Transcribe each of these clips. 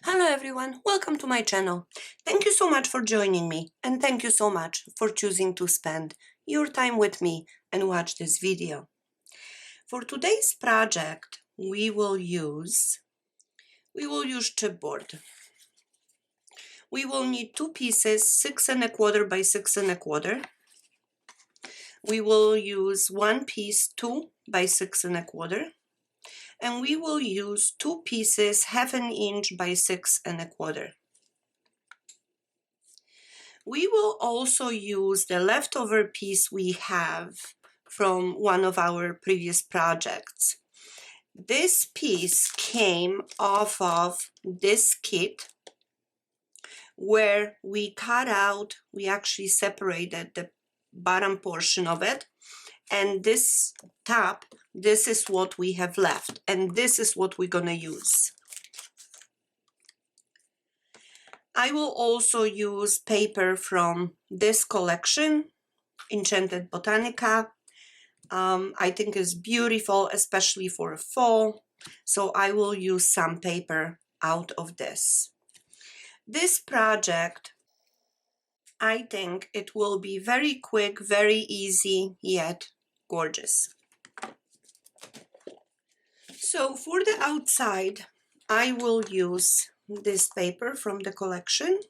Hello everyone, welcome to my channel. Thank you so much for joining me and thank you so much for choosing to spend your time with me and watch this video. For today's project, we will use chipboard. We will need two pieces, 6 1/4 by 6 1/4. We will use one piece, 2 by 6 1/4. And we will use two pieces, 1/2 inch by 6 1/4. We will also use the leftover piece we have from one of our previous projects. This piece came off of this kit where we cut out, we actually separated the bottom portion of it, and this top, this is what we have left, and this is what we're gonna use. I will also use paper from this collection, Enchanted Botanica. I think is beautiful, especially for fall, so I will use some paper out of this. This project, I think it will be very quick, very easy, yet gorgeous. So for the outside, I will use this paper from the collection,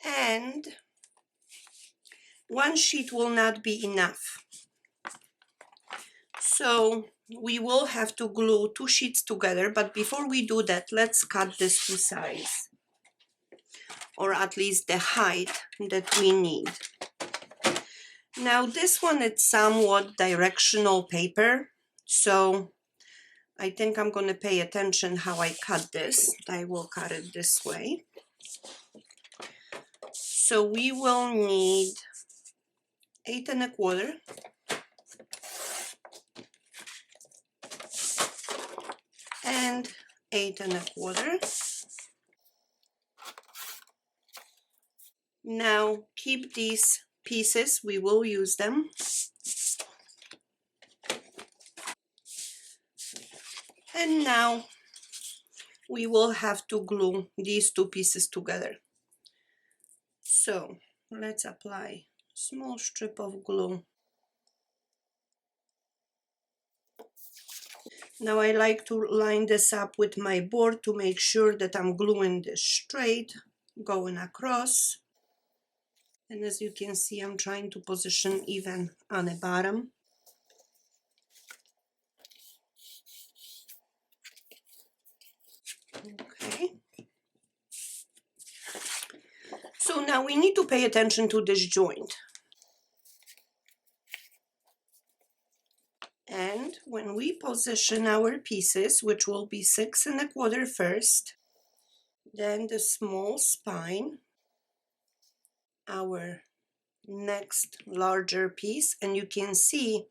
and one sheet will not be enough. So we will have to glue two sheets together, but before we do that, let's cut this to size, or at least the height that we need. Now this one is somewhat directional paper, so I think I'm going to pay attention how I cut this. I will cut it this way. So we will need 8 1/4. And 8 1/4. Now keep these pieces, we will use them. And now we will have to glue these two pieces together. So let's apply a small strip of glue. Now I like to line this up with my board to make sure that I'm gluing this straight, going across. And as you can see, I'm trying to position even on the bottom. Okay. So now we need to pay attention to this joint. And when we position our pieces, which will be 6 1/4 first, then the small spine, our next larger piece, and you can see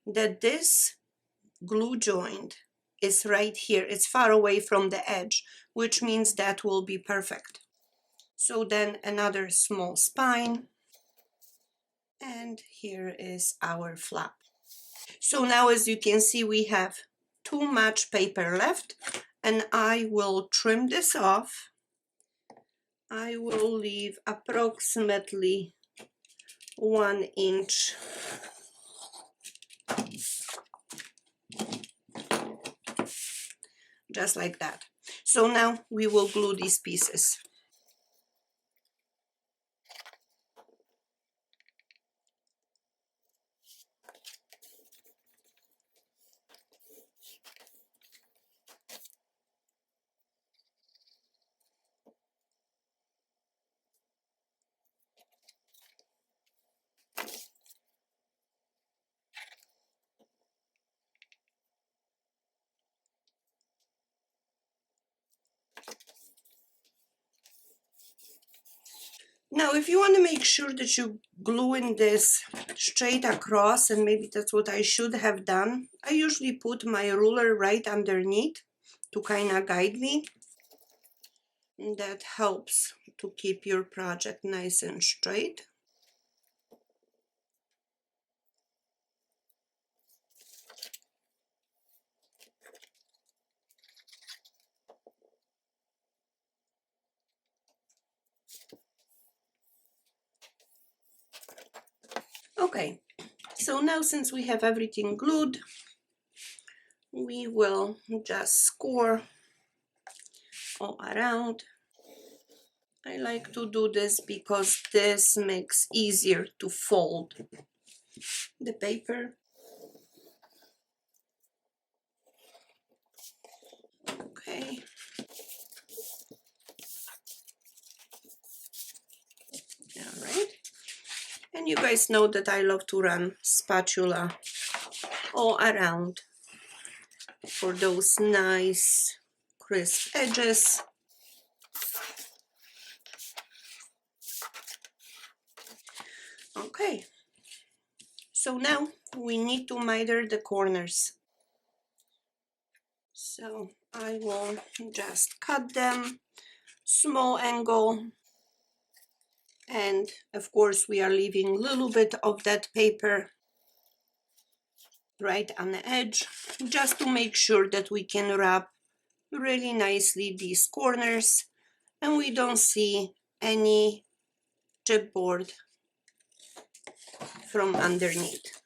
that this glue joint is right here. It's far away from the edge, which means that will be perfect. So then another small spine, and here is our flap. So now, as you can see, we have too much paper left, and I will trim this off. I will leave approximately 1 inch just like that. So now we will glue these pieces. Now, if you want to make sure that you gluing this straight across, and maybe that's what I should have done, I usually put my ruler right underneath to kind of guide me. And that helps to keep your project nice and straight. Okay, so now since we have everything glued, we will just score all around. I like to do this because this makes easier to fold the paper. Okay. All right. And you guys know that I love to run spatula all around for those nice crisp edges. Okay. So now we need to miter the corners. So I will just cut them, small angle, and of course we are leaving a little bit of that paper right on the edge, just to make sure that we can wrap really nicely these corners and we don't see any chipboard from underneath.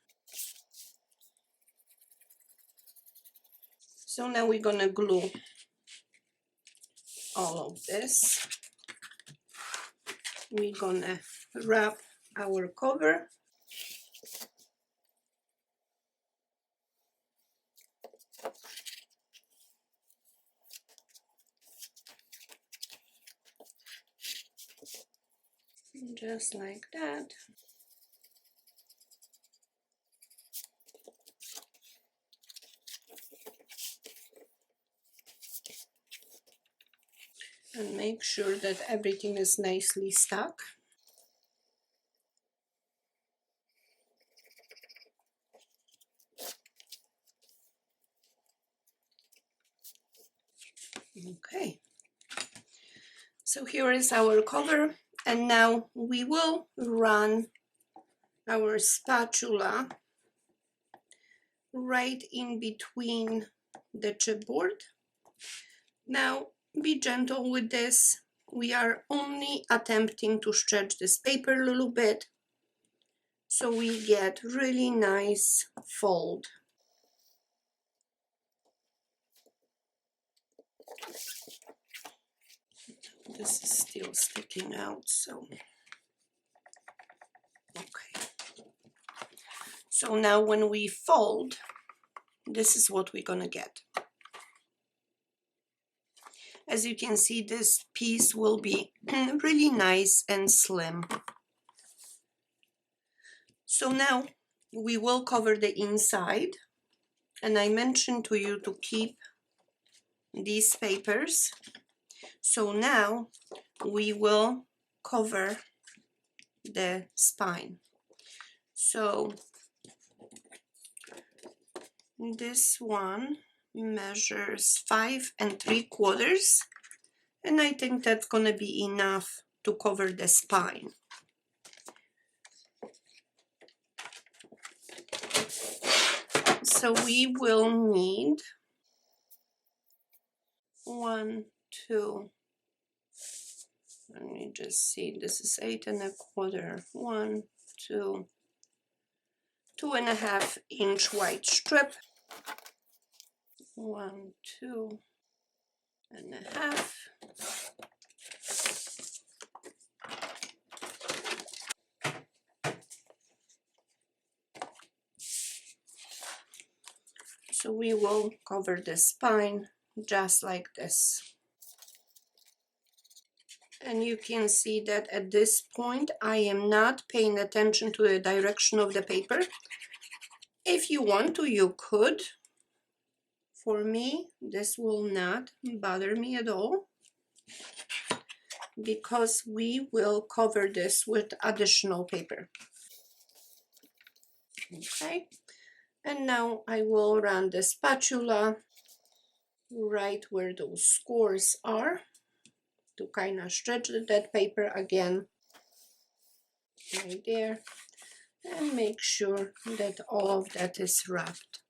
So now we're gonna glue all of this. We're gonna wrap our cover. Just like that. And make sure that everything is nicely stuck. Okay, so here is our cover, and now we will run our spatula right in between the chipboard. Now be gentle with this. We are only attempting to stretch this paper a little bit so we get really nice fold. This is still sticking out, so okay. So now when we fold, this is what we're gonna get. As you can see, this piece will be really nice and slim. So now we will cover the inside, and I mentioned to you to keep these papers. So now we will cover the spine. So this one measures 5 3/4, and I think that's gonna be enough to cover the spine. So we will need 1, 2, let me just see, this is 8 1/4, 1, 2, 2.5 inch white strip, 1, 2.5. So we will cover the spine just like this. And you can see that at this point I am not paying attention to the direction of the paper. If you want to, you could. For me, this will not bother me at all because we will cover this with additional paper. Okay, and now I will run the spatula right where those scores are to kind of stretch that paper again, right there, and make sure that all of that is wrapped.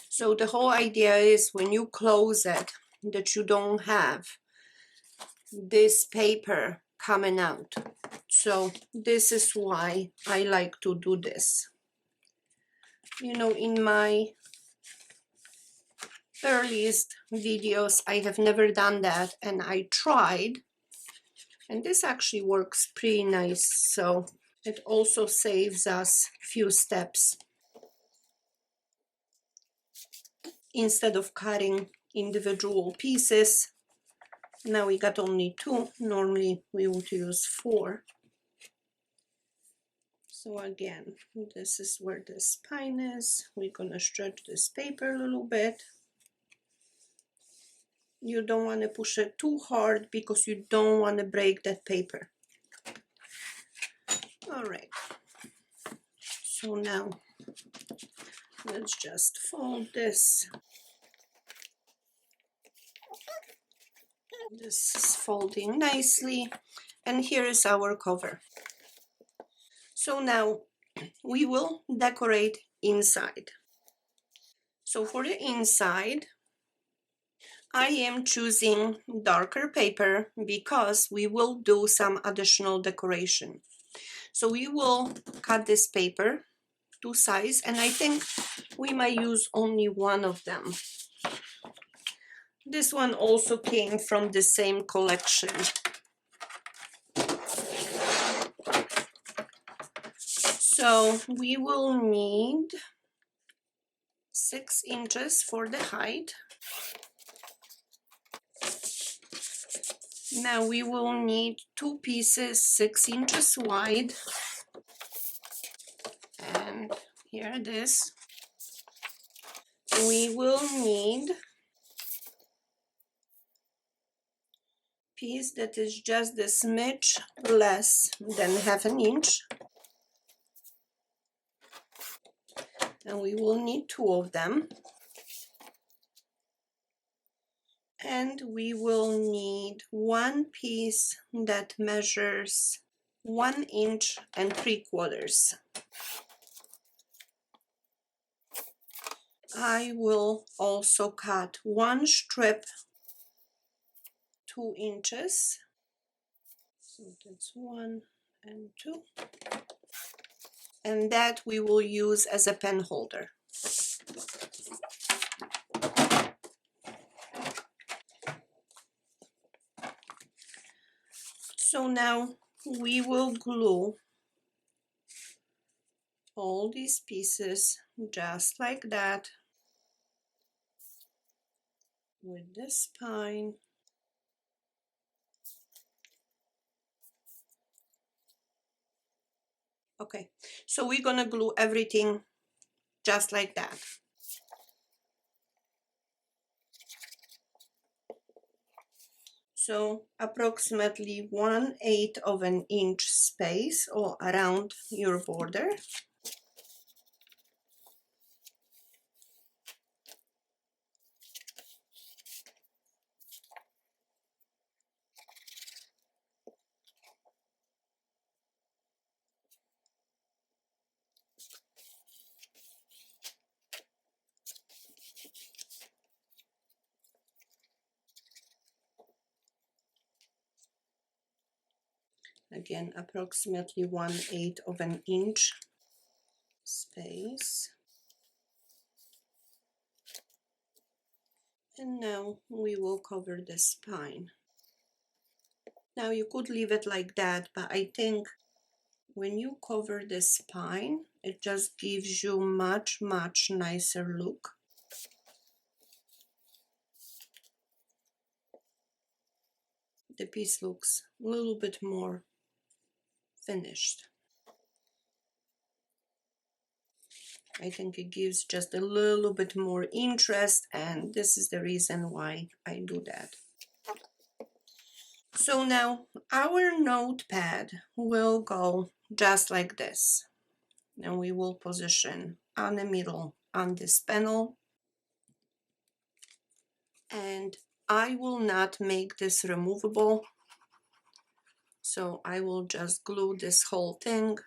So the whole idea is when you close it, that you don't have this paper coming out. So this is why I like to do this. You know, in my earliest videos, I have never done that, and I tried, and this actually works pretty nice. So it also saves us a few steps. Instead of cutting individual pieces, now we got only 2. Normally we would use 4. So again, this is where the spine is. We're gonna stretch this paper a little bit. You don't want to push it too hard because you don't want to break that paper. All right, so now let's just fold this. This is folding nicely, and here is our cover. So now we will decorate inside. So for the inside, I am choosing darker paper because we will do some additional decoration. So we will cut this paper to size, and I think we might use only one of them. This one also came from the same collection. So we will need 6 inches for the height. Now we will need 2 pieces 6 inches wide, and here it is. We will need piece that is just a smidge less than 1/2 inch, and we will need 2 of them. And we will need 1 piece that measures 1 inch and 3/4. I will also cut 1 strip 2 inches. So that's 1 and 2. And that we will use as a pen holder. So now we will glue all these pieces just like that with the spine. Okay, so we're gonna glue everything just like that. So approximately 1/8 of an inch space or around your border. Again, approximately 1/8 of an inch space. And now we will cover the spine. Now you could leave it like that, but I think when you cover the spine, it just gives you much nicer look. The piece looks a little bit more finished. I think it gives just a little bit more interest, and this is the reason why I do that. So now our notepad will go just like this, and we will position on the middle on this panel, and I will not make this removable, so I will just glue this whole thing.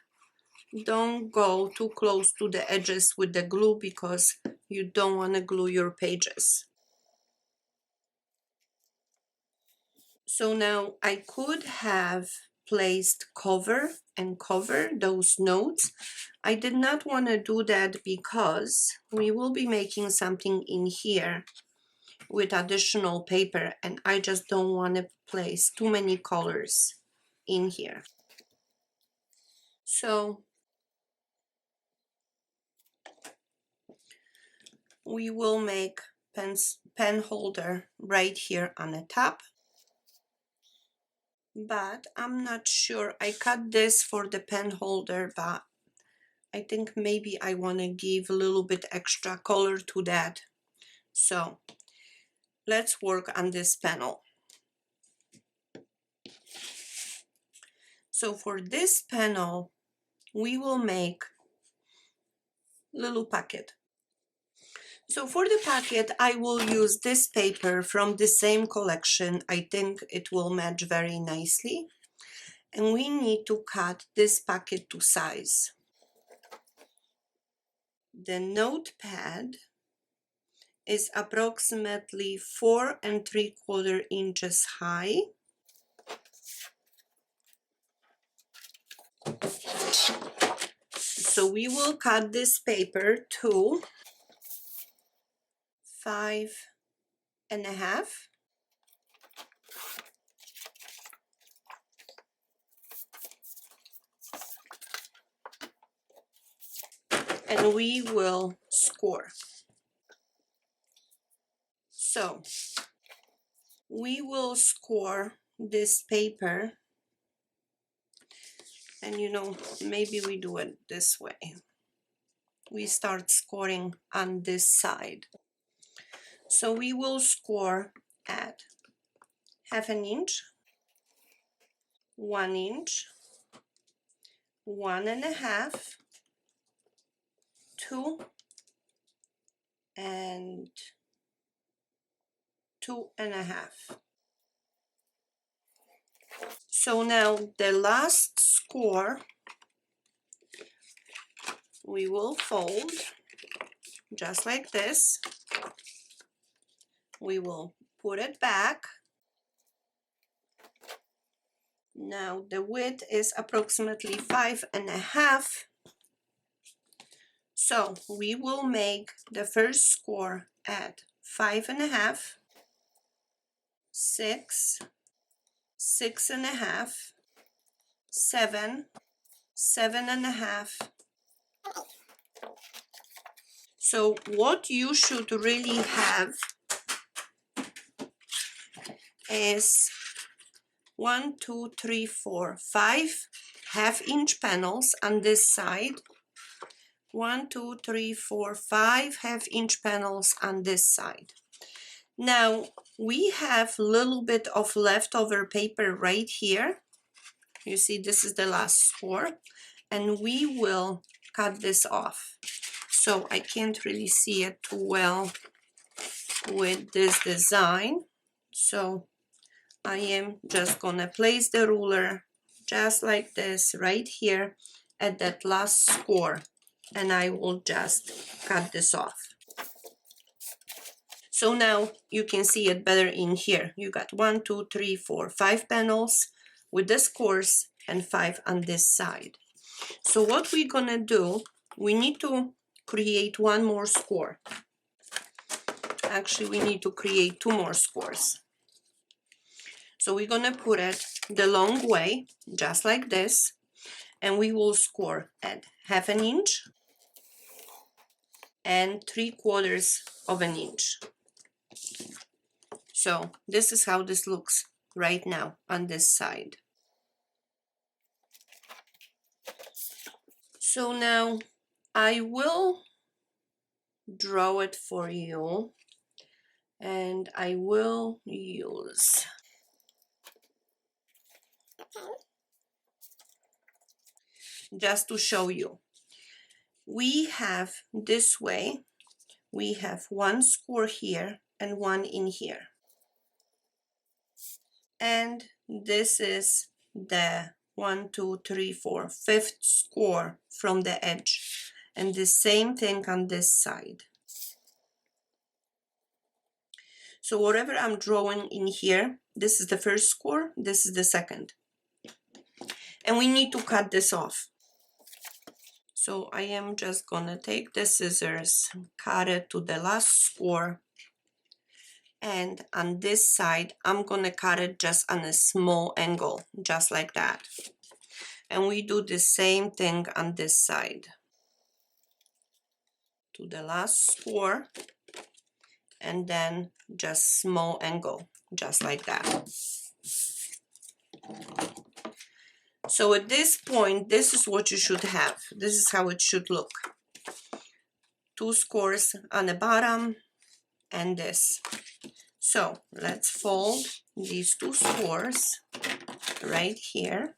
Don't go too close to the edges with the glue because you don't want to glue your pages. So now I could have placed cover and cover those notes. I did not want to do that because we will be making something in here with additional paper, and I just don't want to place too many colors in here. So we will make pen holder right here on the top, but I'm not sure. I cut this for the pen holder, but I think maybe I want to give a little bit extra color to that. So let's work on this panel. So for this panel, we will make little pocket. So for the pocket, I will use this paper from the same collection. I think it will match very nicely. And we need to cut this pocket to size. The notepad is approximately 4 3/4 inches high. So we will cut this paper to 5 1/2. And we will score. So we will score this paper, and maybe we do it this way. We start scoring on this side. So we will score at 1/2 inch, 1 inch, 1 1/2, 2, and 2 1/2. So now the last score, we will fold just like this. We will put it back. Now the width is approximately 5 1/2. So we will make the first score at 5 1/2, 6, 6 1/2, 7, 7 1/2. So what you should really have is 1, 2, 3, 4, 5 1/2-inch panels on this side. 1, 2, 3, 4, 5 1/2-inch panels on this side. Now we have a little bit of leftover paper right here. You see, this is the last score, and we will cut this off. So I can't really see it too well with this design. So I am just gonna place the ruler just like this right here at that last score, and I will just cut this off. So now you can see it better in here. You got 1, 2, 3, 4, 5 panels with the scores and 5 on this side. So what we're gonna do, we need to create one more score. Actually, we need to create 2 more scores. So we're gonna put it the long way, just like this, and we will score at 1/2 inch and 3/4 of an inch. So this is how this looks right now on this side. So now I will draw it for you, and I will use just to show you. We have this way, we have one score here and one in here. And this is the 1, 2, 3, 4, 5th score from the edge. And the same thing on this side. So whatever I'm drawing in here, this is the first score, this is the second. And we need to cut this off. So I am just gonna take the scissors, cut it to the last score, and on this side I'm gonna cut it just on a small angle, just like that. And we do the same thing on this side, to the last score, and then just small angle, just like that. So at this point, this is what you should have. This is how it should look. 2 scores on the bottom and this. So let's fold these 2 scores right here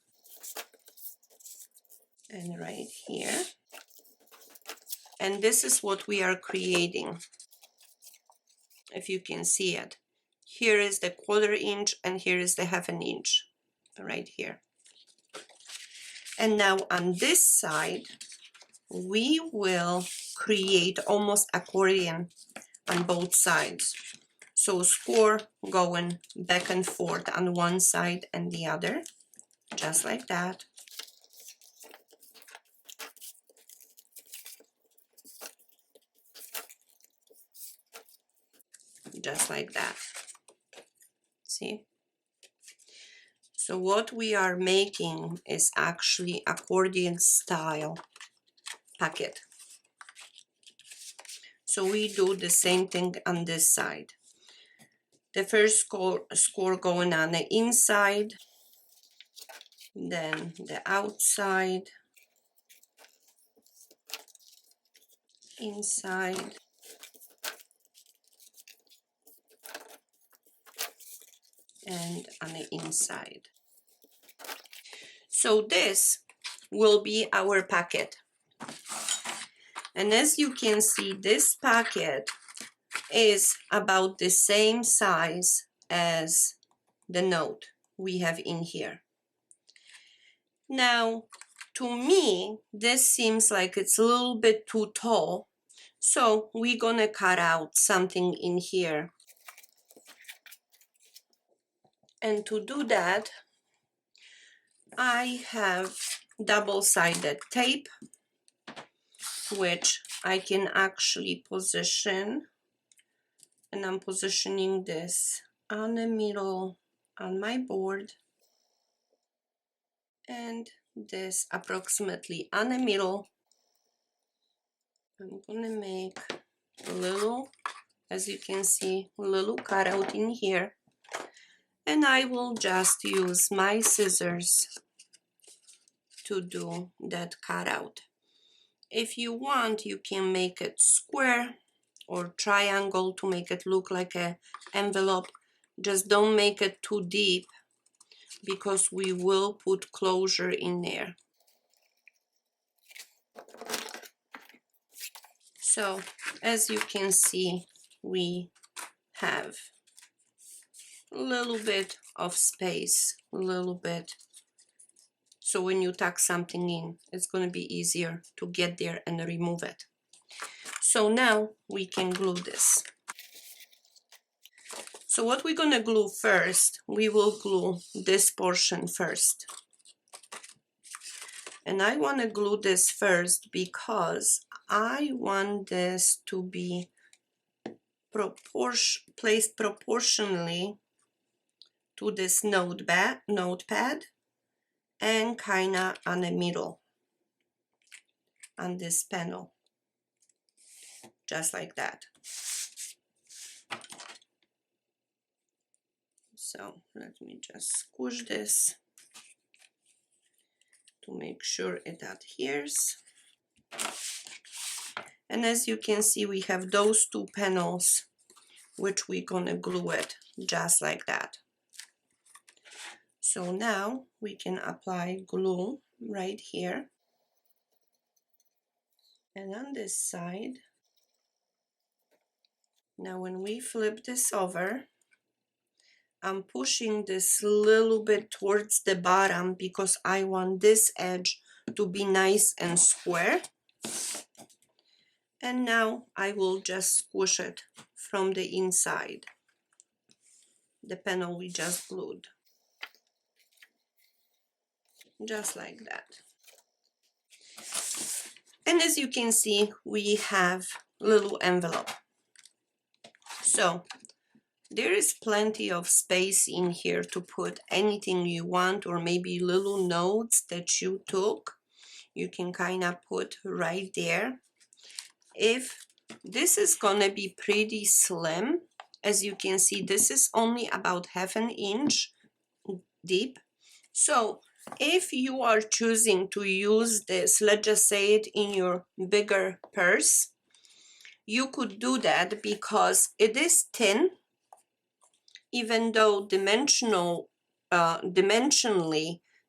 and right here. And this is what we are creating, if you can see it. Here is the 1/4 inch and here is the 1/2 inch right here. And now on this side, we will create almost accordion on both sides. So score going back and forth on one side and the other, just like that. Just like that. See? So what we are making is actually accordion style pocket. So we do the same thing on this side. The first score going on the inside, then the outside, inside, and on the inside. So this will be our pocket. And as you can see, this pocket is about the same size as the note we have in here. Now, to me, this seems like it's a little bit too tall, so we're gonna cut out something in here. And to do that, I have double-sided tape, which I can actually position, and I'm positioning this on the middle on my board, and this approximately on the middle. I'm gonna make a little, as you can see, a little cutout in here, and I will just use my scissors to do that cutout. If you want, you can make it square or triangle to make it look like an envelope. Just don't make it too deep, because we will put closure in there. So as you can see, we have a little bit of space, a little bit. So when you tuck something in, it's going to be easier to get there and remove it. So now we can glue this. So what we're going to glue first, we will glue this portion first. And I want to glue this first because I want this to be placed proportionally to this notepad and kinda on the middle on this panel, just like that. So let me just squish this to make sure it adheres. And as you can see, we have those 2 panels which we're gonna glue it just like that. So now we can apply glue right here, and on this side. Now when we flip this over, I'm pushing this little bit towards the bottom because I want this edge to be nice and square. And now I will just squish it from the inside, the panel we just glued. just like that. And as you can see, we have a little envelope. So there is plenty of space in here to put anything you want, or maybe little notes that you took. You can kind of put right there. If this is gonna be pretty slim, as you can see, this is only about 1/2 inch deep. So if you are choosing to use this, let's just say it in your bigger purse, you could do that because it is thin, even though dimensionally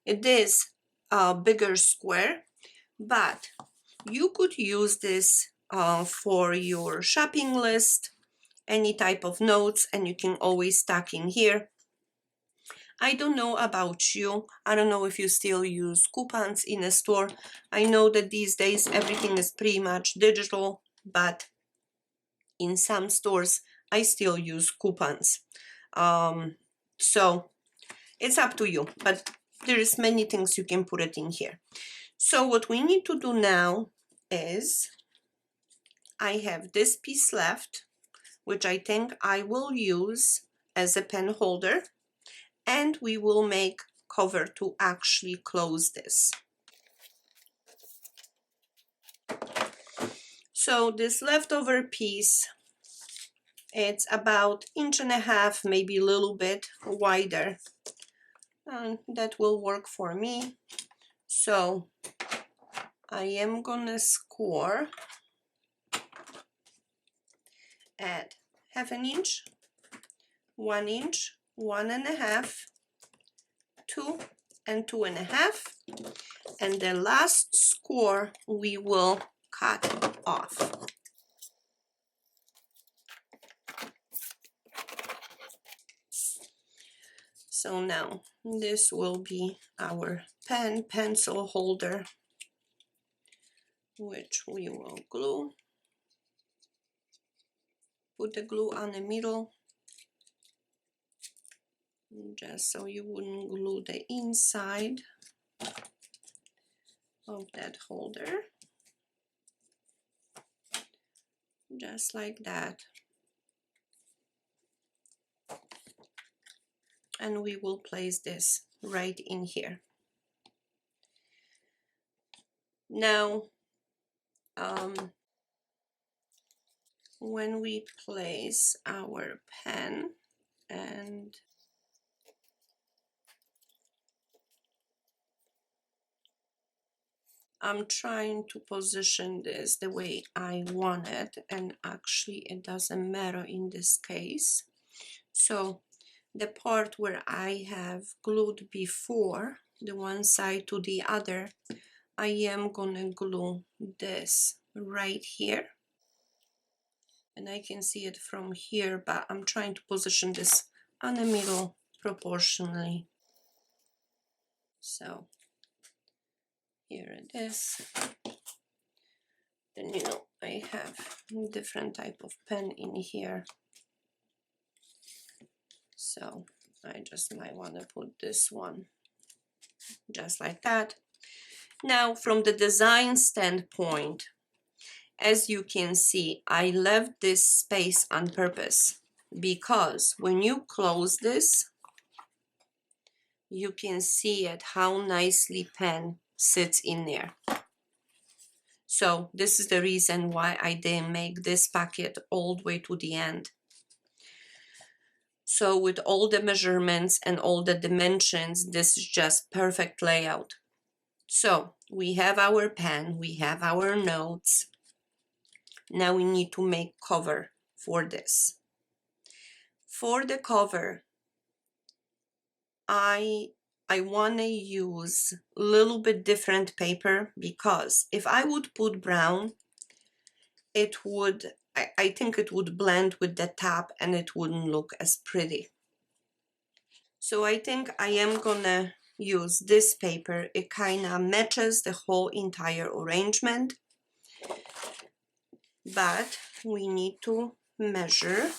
it is a bigger square, but you could use this for your shopping list, any type of notes, and you can always tuck in here. I don't know about you. I don't know if you still use coupons in a store. I know that these days everything is pretty much digital, but in some stores I still use coupons. So it's up to you, but there is many things you can put it in here. So what we need to do now is, I have this piece left, which I think I will use as a pen holder, and we will make cover to actually close this. So this leftover piece, it's about 1.5 inches, maybe a little bit wider, and that will work for me. So I am gonna score at 1/2 inch, 1 inch, 1.5, 2, and 2.5, and the last score we will cut off. So now this will be our pencil holder, which we will glue. Put the glue on the middle, just so you wouldn't glue the inside of that holder, just like that. And we will place this right in here. Now, when we place our pen, and I'm trying to position this the way I want it, and actually it doesn't matter in this case. So the part where I have glued before, the one side to the other, I am gonna glue this right here. And I can see it from here, but I'm trying to position this on the middle proportionally. So here it is. Then, you know, I have different type of pen in here. So I just might want to put this one just like that. Now, from the design standpoint, as you can see, I left this space on purpose because when you close this, you can see it how nicely pen sits in there. So this is the reason why I didn't make this pocket all the way to the end. So with all the measurements and all the dimensions, this is just perfect layout. So we have our pen, we have our notes. Now we need to make cover for this. For the cover, I want to use a little bit different paper, because if I would put brown, it would, I think it would blend with the top and it wouldn't look as pretty. So I think I am gonna use this paper. It kind of matches the whole entire arrangement, but we need to measure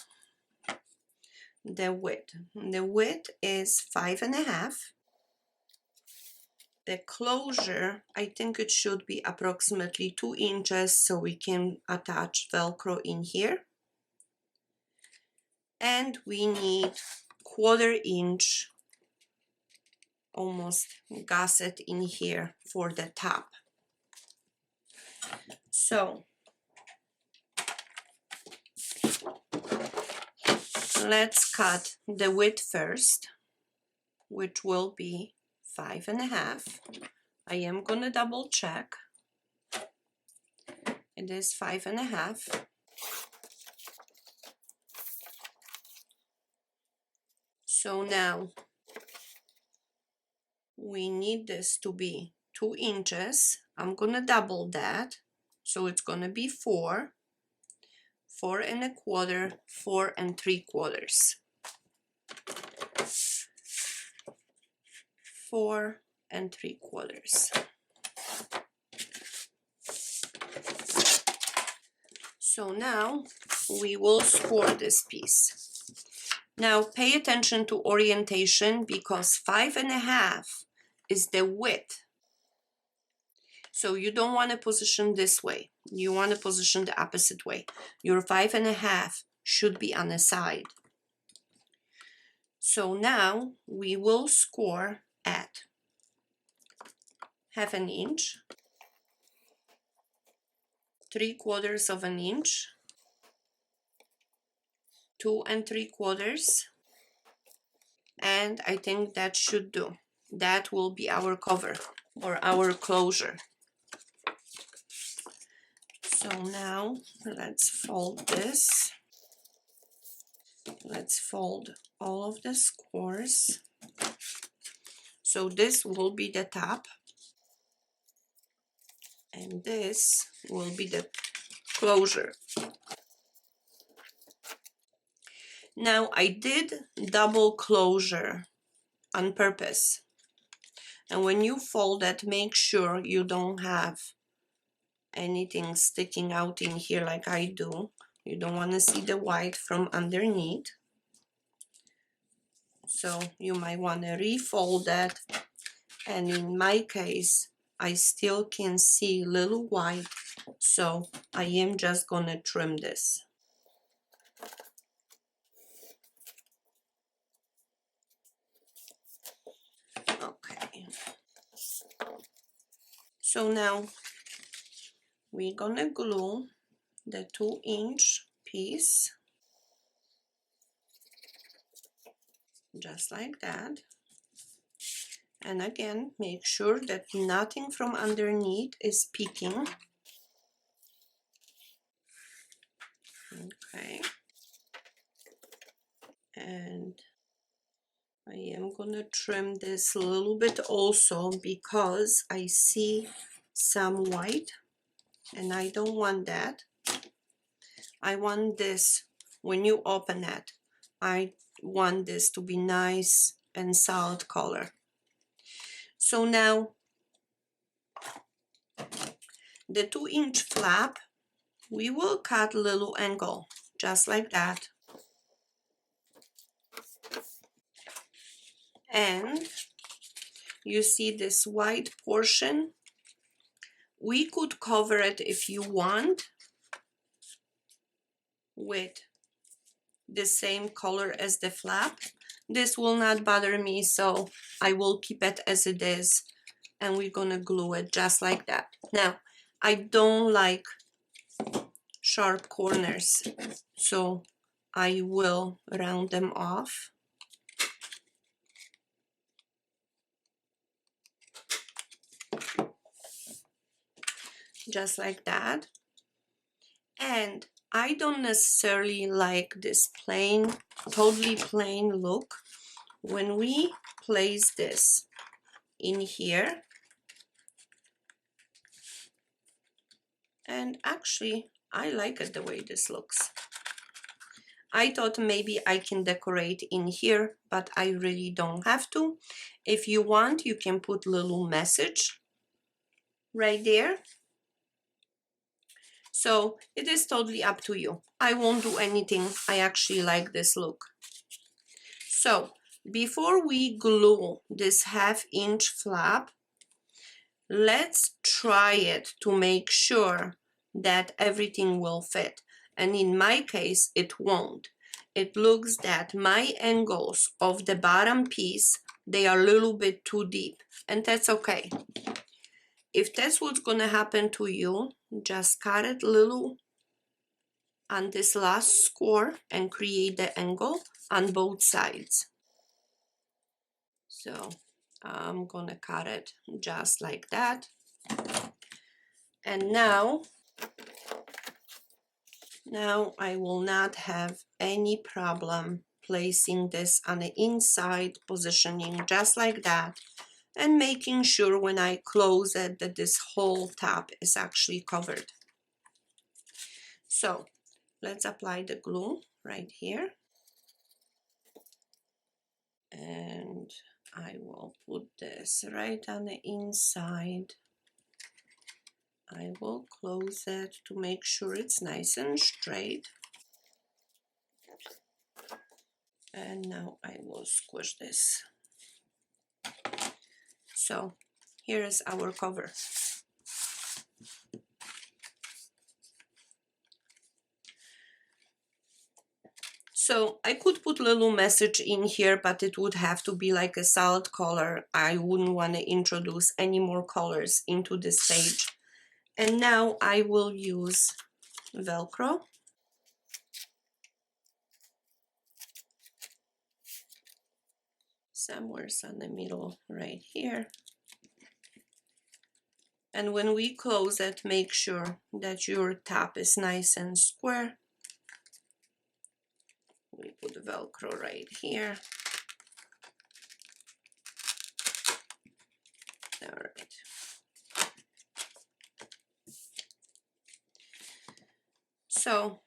the width. The width is 5.5. the closure, I think it should be approximately 2 inches so we can attach Velcro in here. And we need 1/4 inch almost gusset in here for the top. So let's cut the width first, which will be 5.5. I am gonna double check. It is 5.5. So now we need this to be 2 inches. I'm gonna double that, so it's gonna be 4, 4.25, 4.75, 4.75. So now we will score this piece. Now pay attention to orientation, because 5.5 is the width. So you don't want to position this way. You want to position the opposite way. Your 5.5 should be on the side. So now we will score at 1/2 inch, 3/4 inch, 2.75, and I think that should do. That will be our cover or our closure. So now let's fold this. Let's fold all of the squares. So this will be the top, and this will be the closure. Now I did double closure on purpose, and when you fold it, make sure you don't have anything sticking out in here like I do. You don't want to see the white from underneath, so you might want to refold that. And in my case, I still can see little white, so I am just gonna trim this. Okay, so now we're gonna glue the 2-inch piece just like that. And again, make sure that nothing from underneath is peeking. Okay, and I am gonna trim this a little bit also, because I see some white and I don't want that. I want this, when you open it, I want this to be nice and solid color. So now the 2-inch flap, we will cut a little angle just like that. And you see this white portion, we could cover it if you want with the same color as the flap. This will not bother me, so I will keep it as it is, and we're gonna glue it just like that. Now, I don't like sharp corners, so I will round them off. Just like that. And I don't necessarily like this plain, totally plain look. When we place this in here, and actually I like it the way this looks. I thought maybe I can decorate in here, but I really don't have to. If you want, you can put little message right there. So it is totally up to you. I won't do anything. I actually like this look. So before we glue this 1/2 inch flap, let's try it to make sure that everything will fit. And in my case, it won't. It looks that my angles of the bottom piece, they are a little bit too deep, and that's okay. If that's what's gonna happen to you, just cut it little on this last score and create the angle on both sides. So I'm gonna cut it just like that. And now I will not have any problem placing this on the inside, positioning just like that, and making sure when I close it that this whole top is actually covered. So let's apply the glue right here. And I will put this right on the inside. I will close it to make sure it's nice and straight. And now I will squish this. So here is our cover. So I could put a little message in here, but it would have to be like a solid color. I wouldn't want to introduce any more colors into this page. And now I will use Velcro. Somewhere in the middle right here. And when we close it, make sure that your top is nice and square. We put Velcro right here. All right. So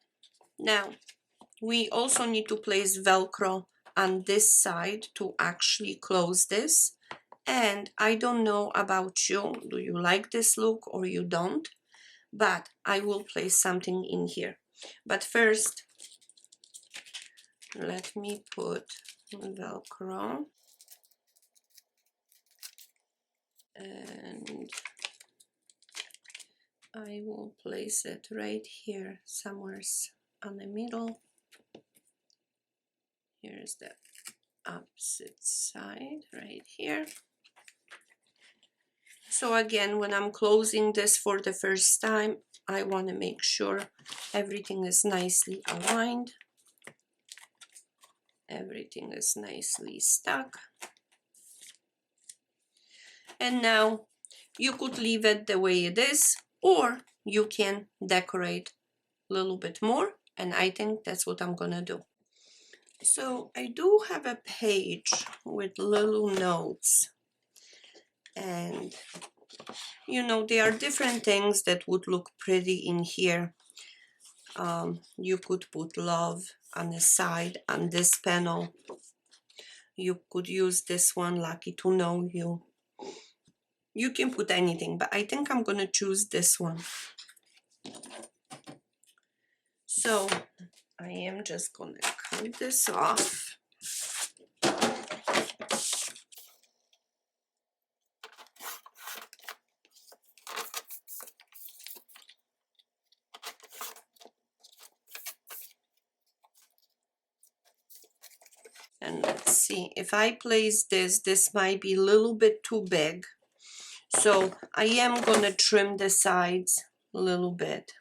now we also need to place Velcro on this side to actually close this. And I don't know about you, do you like this look or you don't? But I will place something in here. But first, let me put Velcro. And I will place it right here, somewhere on the middle. Here's the opposite side, right here. So again, when I'm closing this for the first time, I want to make sure everything is nicely aligned. Everything is nicely stuck. And now you could leave it the way it is, or you can decorate a little bit more, and I think that's what I'm gonna do. So I do have a page with little notes, and you know, there are different things that would look pretty in here. You could put love on the side on this panel. You could use this one, lucky to know you. You can put anything, but I think I'm gonna choose this one. So I am just gonna cut this off. And let's see, if I place this, this might be a little bit too big. So I am gonna trim the sides a little bit.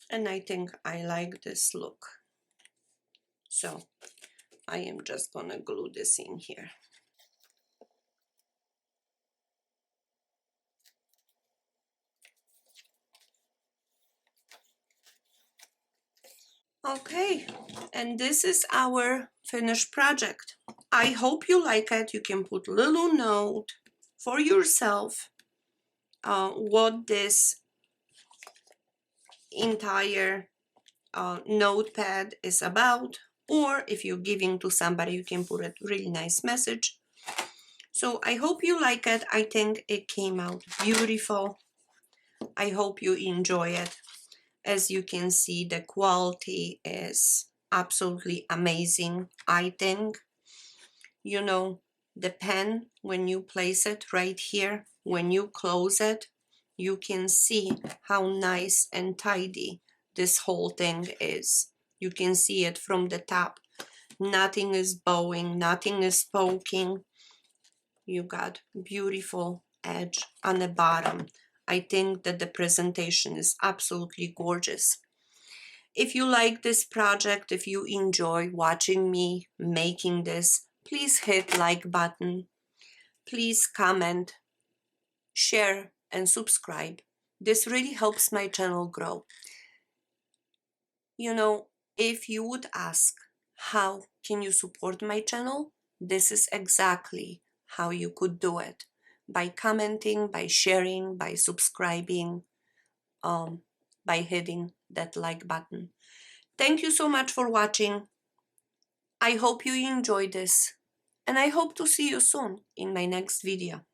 And I think I like this look. So I am just gonna glue this in here. Okay, and this is our finished project. I hope you like it. You can put a little note for yourself what this entire notepad is about, or if you're giving to somebody, you can put a really nice message. So I hope you like it. I think it came out beautiful. I hope you enjoy it. As you can see, the quality is absolutely amazing, I think. You know, the pen, when you place it right here, when you close it, you can see how nice and tidy this whole thing is. You can see it from the top. Nothing is bowing, nothing is poking. You got beautiful edge on the bottom. I think that the presentation is absolutely gorgeous. If you like this project, if you enjoy watching me making this, please hit like button. Please comment, share, and subscribe. This really helps my channel grow. You know, if you would ask, how can you support my channel? This is exactly how you could do it. By commenting, by sharing, by subscribing, um, by hitting that like button. Thank you so much for watching. I hope you enjoyed this, and I hope to see you soon in my next video.